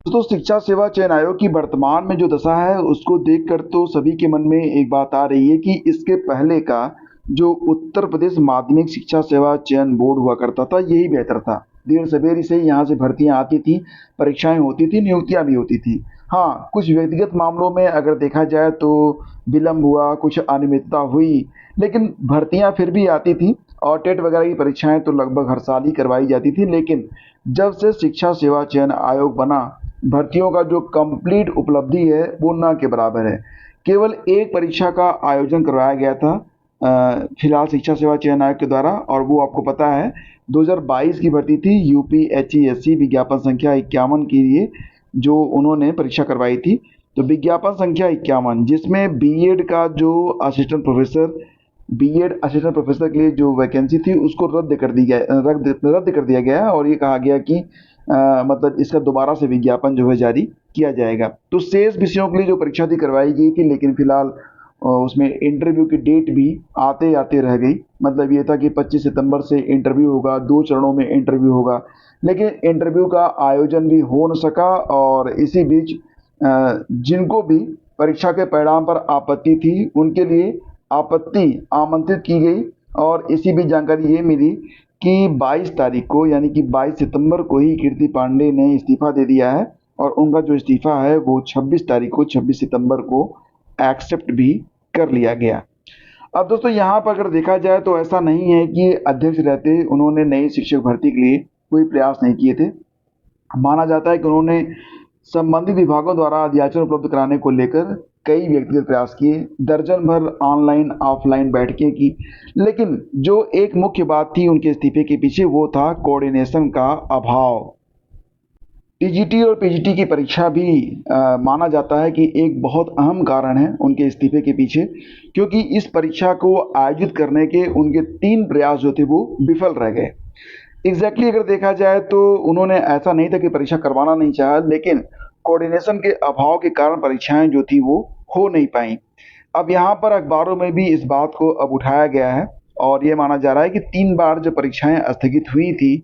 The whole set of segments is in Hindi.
तो शिक्षा सेवा चयन आयोग की वर्तमान में जो दशा है उसको देखकर तो सभी के मन में एक बात आ रही है कि इसके पहले का जो उत्तर प्रदेश माध्यमिक शिक्षा सेवा चयन बोर्ड हुआ करता था यही बेहतर था। देर सवेर से यहाँ से भर्तियाँ आती थी, परीक्षाएं होती थी, नियुक्तियाँ भी होती थी। हाँ, कुछ व्यक्तिगत मामलों में अगर देखा जाए तो विलम्ब हुआ, कुछ अनियमितता हुई, लेकिन भर्तियाँ फिर भी आती थी और टेट वगैरह की परीक्षाएं तो लगभग हर साल ही करवाई जाती थी। लेकिन जब से शिक्षा सेवा चयन आयोग बना, भर्तियों का जो कंप्लीट उपलब्धि है वो ना के बराबर है। केवल एक परीक्षा का आयोजन करवाया गया था फिलहाल शिक्षा सेवा चयन आयोग के द्वारा, और वो आपको पता है 2022 की भर्ती थी यूपीएससी विज्ञापन संख्या 51 के लिए जो उन्होंने परीक्षा करवाई थी। तो विज्ञापन संख्या 51 जिसमें बीएड का जो assistant professor BEd assistant professor के लिए जो वैकेंसी थी उसको रद्द कर दिया गया और ये कहा गया कि मतलब इसका दोबारा से विज्ञापन जो है जारी किया जाएगा। तो शेष विषयों के लिए जो परीक्षा थी करवाई गई थी, लेकिन फिलहाल उसमें इंटरव्यू की डेट भी आते आते रह गई। मतलब ये था कि 25 सितंबर से इंटरव्यू होगा, 2 चरणों में इंटरव्यू होगा, लेकिन इंटरव्यू का आयोजन भी हो न सका। और इसी बीच जिनको भी परीक्षा के परिणाम पर आपत्ति थी उनके लिए आपत्ति आमंत्रित की गई। और इसी बीच जानकारी ये मिली कि 22 तारीख को यानी कि 22 सितंबर को ही कीर्ति पांडे ने इस्तीफा दे दिया है और उनका जो इस्तीफा है वो 26 तारीख को 26 सितंबर को एक्सेप्ट भी कर लिया गया। अब दोस्तों यहाँ पर अगर देखा जाए तो ऐसा नहीं है कि अध्यक्ष रहते उन्होंने नई शिक्षक भर्ती के लिए कोई प्रयास नहीं किए थे। माना जाता है कि उन्होंने संबंधित विभागों द्वारा अध्याचन उपलब्ध कराने को लेकर कई व्यक्तिगत प्रयास किए, दर्जन भर ऑनलाइन ऑफलाइन बैठकें की, लेकिन जो एक मुख्य बात थी उनके इस्तीफे के पीछे वो था कोऑर्डिनेशन का अभाव। टीजीटी और पीजीटी की परीक्षा भी माना जाता है कि एक बहुत अहम कारण है उनके इस्तीफे के पीछे, क्योंकि इस परीक्षा को आयोजित करने के उनके 3 प्रयास जो थे वो विफल रह गए। अगर देखा जाए तो उन्होंने ऐसा नहीं था कि परीक्षा करवाना नहीं चाहा, लेकिन कोऑर्डिनेशन के अभाव के कारण परीक्षाएं जो थी वो हो नहीं पाई। अब यहाँ पर अखबारों में भी इस बात को अब उठाया गया है और ये माना जा रहा है कि 3 बार जब परीक्षाएं स्थगित हुई थी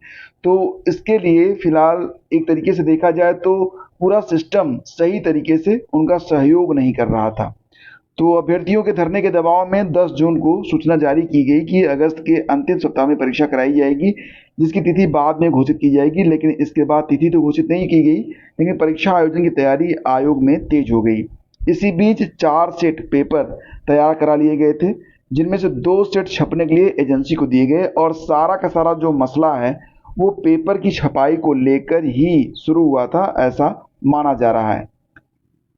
तो इसके लिए फिलहाल एक तरीके से देखा जाए तो पूरा सिस्टम सही तरीके से उनका सहयोग नहीं कर रहा था। तो अभ्यर्थियों के धरने के दबाव में 10 जून को सूचना जारी की गई कि अगस्त के अंतिम सप्ताह में परीक्षा कराई जाएगी, जिसकी तिथि बाद में घोषित की जाएगी। लेकिन इसके बाद तिथि तो घोषित नहीं की गई, लेकिन परीक्षा आयोजन की तैयारी आयोग में तेज हो गई। इसी बीच 4 सेट पेपर तैयार करा लिए गए थे, जिनमें से 2 सेट छपने के लिए एजेंसी को दिए गए और सारा का सारा जो मसला है वो पेपर की छपाई को लेकर ही शुरू हुआ था, ऐसा माना जा रहा है।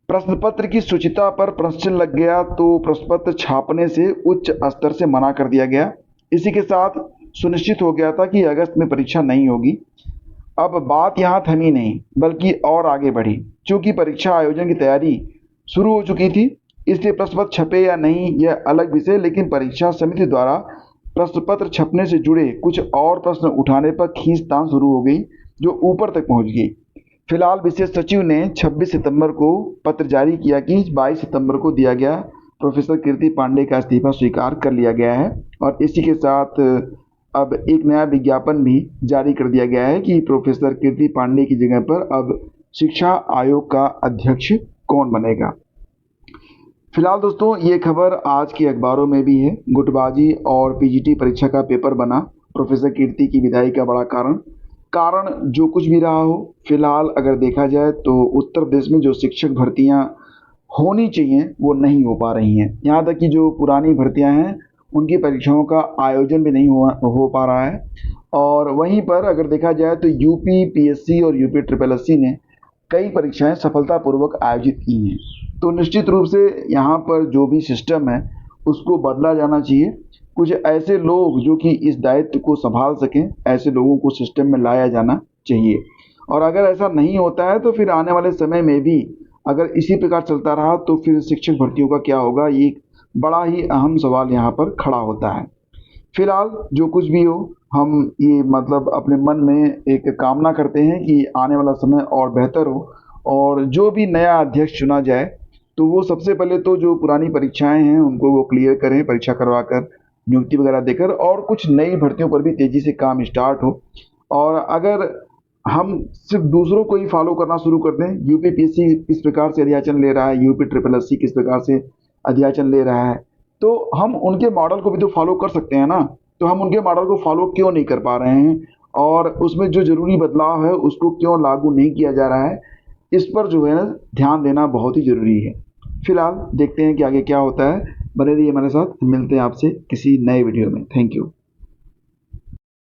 प्रश्न पत्र की शुचिता पर प्रश्न लग गया तो प्रश्न पत्र छापने से उच्च स्तर से मना कर दिया गया। इसी के साथ सुनिश्चित हो गया था कि अगस्त में परीक्षा नहीं होगी। अब बात यहाँ थमी नहीं बल्कि और आगे बढ़ी। चूंकि परीक्षा आयोजन की तैयारी शुरू हो चुकी थी, इसलिए प्रश्न पत्र छपे या नहीं यह अलग विषय, लेकिन परीक्षा समिति द्वारा प्रश्न पत्र छपने से जुड़े कुछ और प्रश्न उठाने पर खींचतान शुरू हो गई जो ऊपर तक पहुंच गई। फिलहाल विशेष सचिव ने 26 सितंबर को पत्र जारी किया कि 22 सितंबर को दिया गया प्रोफेसर कीर्ति पांडे का इस्तीफा स्वीकार कर लिया गया है और इसी के साथ अब एक नया विज्ञापन भी जारी कर दिया गया है कि प्रोफेसर कीर्ति पांडे की जगह पर अब शिक्षा आयोग का अध्यक्ष कौन बनेगा। फिलहाल दोस्तों ये खबर आज के अखबारों में भी है। गुटबाजी और पीजीटी परीक्षा का पेपर बना प्रोफेसर कीर्ति की विदाई का बड़ा कारण जो कुछ भी रहा हो, फिलहाल अगर देखा जाए तो उत्तर प्रदेश में जो शिक्षक भर्तियां होनी चाहिए वो नहीं हो पा रही हैं। यहाँ तक कि जो पुरानी भर्तियां हैं उनकी परीक्षाओं का आयोजन भी नहीं हो पा रहा है। और वहीं पर अगर देखा जाए तो यूपी पीएससी और यूपी ट्रिपल एससी ने कई परीक्षाएं सफलतापूर्वक आयोजित की हैं। तो निश्चित रूप से यहाँ पर जो भी सिस्टम है उसको बदला जाना चाहिए। कुछ ऐसे लोग जो कि इस दायित्व को संभाल सकें, ऐसे लोगों को सिस्टम में लाया जाना चाहिए। और अगर ऐसा नहीं होता है तो फिर आने वाले समय में भी अगर इसी प्रकार चलता रहा तो फिर शिक्षक भर्तियों का क्या होगा, ये बड़ा ही अहम सवाल यहाँ पर खड़ा होता है। फिलहाल जो कुछ भी हो, हम ये मतलब अपने मन में एक कामना करते हैं कि आने वाला समय और बेहतर हो और जो भी नया अध्यक्ष चुना जाए तो वो सबसे पहले तो जो पुरानी परीक्षाएं हैं उनको वो क्लियर करें, परीक्षा करवा कर नियुक्ति वगैरह देकर, और कुछ नई भर्तियों पर भी तेज़ी से काम स्टार्ट हो। और अगर हम सिर्फ दूसरों को ही फॉलो करना शुरू कर दें, यूपीपीएससी किस प्रकार से अध्याचन ले रहा है, यूपी ट्रिपल एससी किस प्रकार से अध्याचन ले रहा है, तो हम उनके मॉडल को भी तो फॉलो कर सकते हैं ना। तो हम उनके मॉडल को फॉलो क्यों नहीं कर पा रहे हैं, और उसमें जो जरूरी बदलाव है उसको क्यों लागू नहीं किया जा रहा है, इस पर जो है ना ध्यान देना बहुत ही जरूरी है। फिलहाल देखते हैं कि आगे क्या होता है। बने रहिए हमारे साथ, मिलते हैं आपसे किसी नए वीडियो में। Thank you.